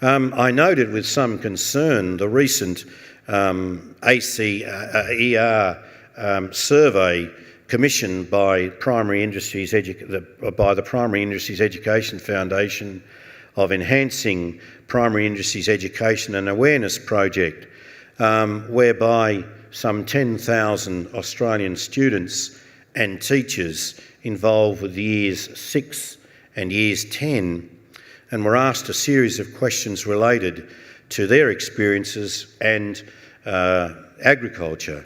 I noted with some concern the recent ACER survey commissioned by the Primary Industries Education Foundation of Enhancing Primary Industries Education and Awareness Project, whereby some 10,000 Australian students and teachers involved with years 6 and years 10 and were asked a series of questions related to their experiences and agriculture.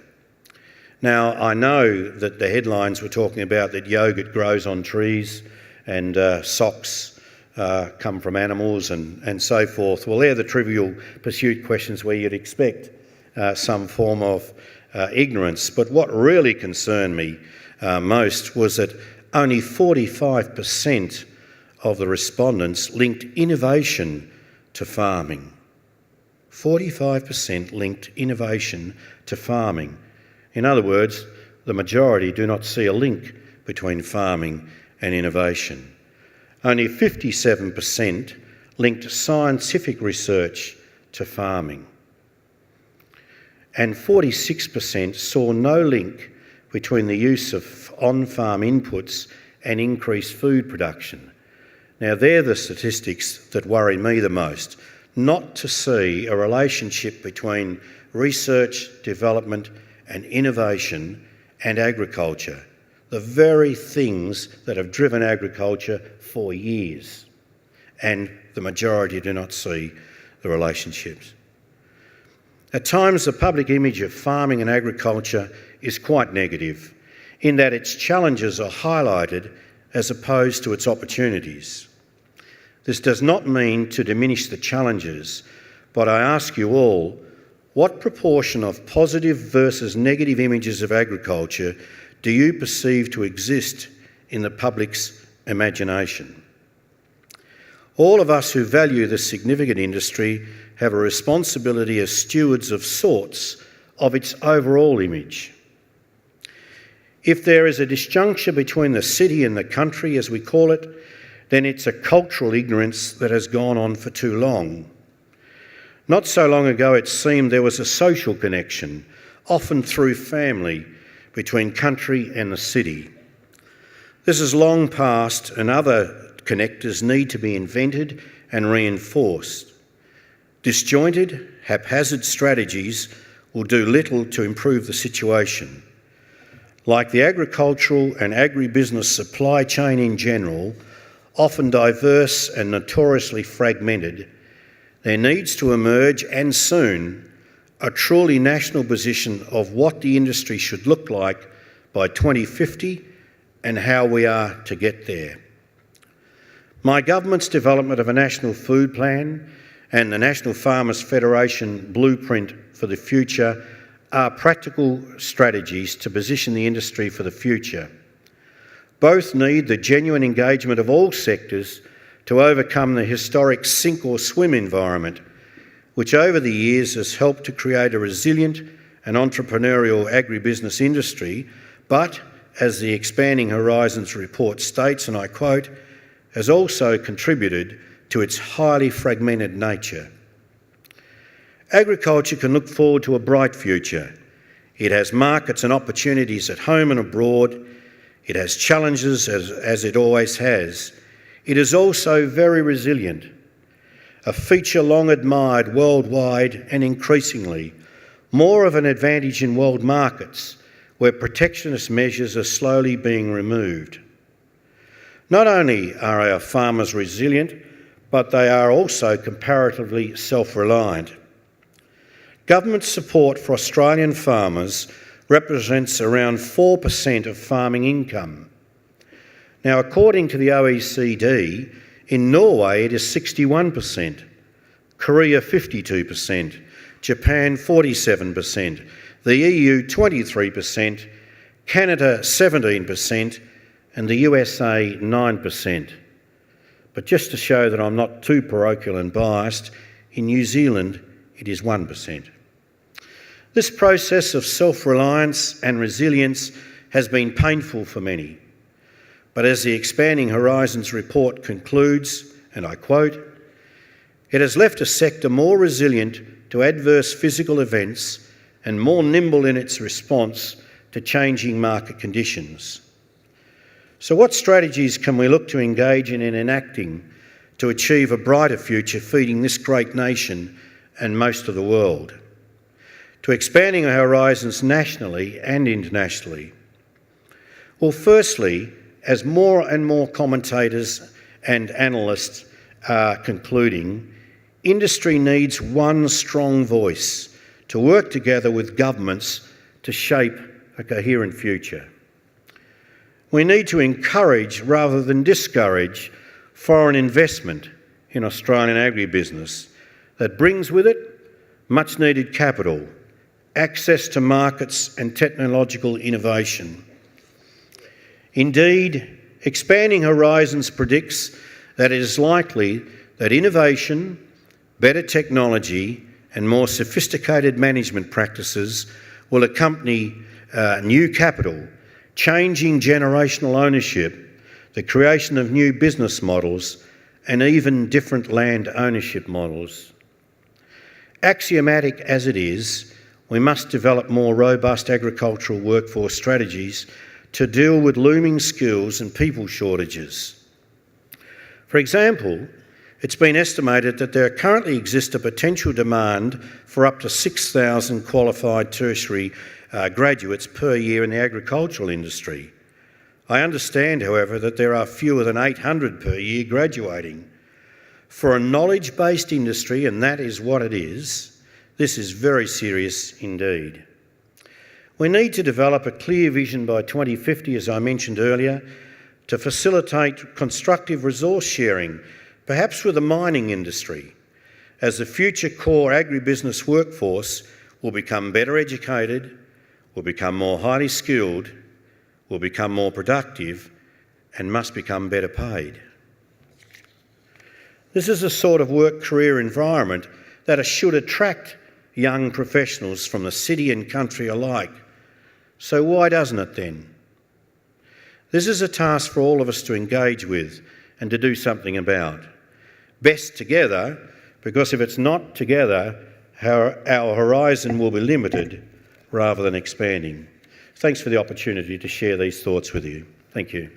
Now, I know that the headlines were talking about that yoghurt grows on trees and socks come from animals and so forth. Well, they're the trivial pursuit questions where you'd expect some form of ignorance. But what really concerned me most was that only 45% of the respondents linked innovation to farming. 45% linked innovation to farming. In other words, the majority do not see a link between farming and innovation. Only 57% linked scientific research to farming. And 46% saw no link between the use of on-farm inputs and increased food production. Now, they're the statistics that worry me the most. Not to see a relationship between research, development and innovation and agriculture, the very things that have driven agriculture for years, and the majority do not see the relationships. At times, the public image of farming and agriculture is quite negative, in that its challenges are highlighted as opposed to its opportunities. This does not mean to diminish the challenges, but I ask you all, what proportion of positive versus negative images of agriculture do you perceive to exist in the public's imagination? All of us who value this significant industry have a responsibility as stewards of sorts of its overall image. If there is a disjuncture between the city and the country, as we call it, then it's a cultural ignorance that has gone on for too long. Not so long ago, it seemed there was a social connection, often through family, between country and the city. This is long past, and other connectors need to be invented and reinforced. Disjointed, haphazard strategies will do little to improve the situation. Like the agricultural and agribusiness supply chain in general, often diverse and notoriously fragmented, there needs to emerge, and soon, a truly national position of what the industry should look like by 2050 and how we are to get there. My government's development of a national food plan and the National Farmers Federation blueprint for the future are practical strategies to position the industry for the future. Both need the genuine engagement of all sectors to overcome the historic sink or swim environment, which over the years has helped to create a resilient and entrepreneurial agribusiness industry, but, as the Expanding Horizons report states, and I quote, has also contributed to its highly fragmented nature. Agriculture can look forward to a bright future. It has markets and opportunities at home and abroad. It has challenges, as it always has. It is also very resilient, a feature long admired worldwide and increasingly more of an advantage in world markets where protectionist measures are slowly being removed. Not only are our farmers resilient, but they are also comparatively self-reliant. Government support for Australian farmers represents around 4% of farming income. Now, according to the OECD, in Norway it is 61%, Korea 52%, Japan 47%, the EU 23%, Canada 17%, and the USA 9%. But just to show that I'm not too parochial and biased, in New Zealand it is 1%. This process of self-reliance and resilience has been painful for many. But as the Expanding Horizons report concludes, and I quote, It has left a sector more resilient to adverse physical events and more nimble in its response to changing market conditions. So what strategies can we look to engage in and enacting to achieve a brighter future feeding this great nation and most of the world? To expanding our horizons nationally and internationally? Well, firstly, as more and more commentators and analysts are concluding, industry needs one strong voice to work together with governments to shape a coherent future. We need to encourage rather than discourage foreign investment in Australian agribusiness that brings with it much needed capital, access to markets and technological innovation. Indeed, Expanding Horizons predicts that it is likely that innovation, better technology and more sophisticated management practices will accompany new capital, changing generational ownership, the creation of new business models and even different land ownership models. Axiomatic as it is, we must develop more robust agricultural workforce strategies to deal with looming skills and people shortages. For example, it's been estimated that there currently exists a potential demand for up to 6,000 qualified tertiary graduates per year in the agricultural industry. I understand, however, that there are fewer than 800 per year graduating. For a knowledge-based industry, and that is what it is, this is very serious indeed. We need to develop a clear vision by 2050, as I mentioned earlier, to facilitate constructive resource sharing, perhaps with the mining industry, as the future core agribusiness workforce will become better educated, will become more highly skilled, will become more productive and must become better paid. This is the sort of work career environment that should attract young professionals from the city and country alike. So why doesn't it then? This is a task for all of us to engage with and to do something about. Best together, because if it's not together, our horizon will be limited rather than expanding. Thanks for the opportunity to share these thoughts with you. Thank you.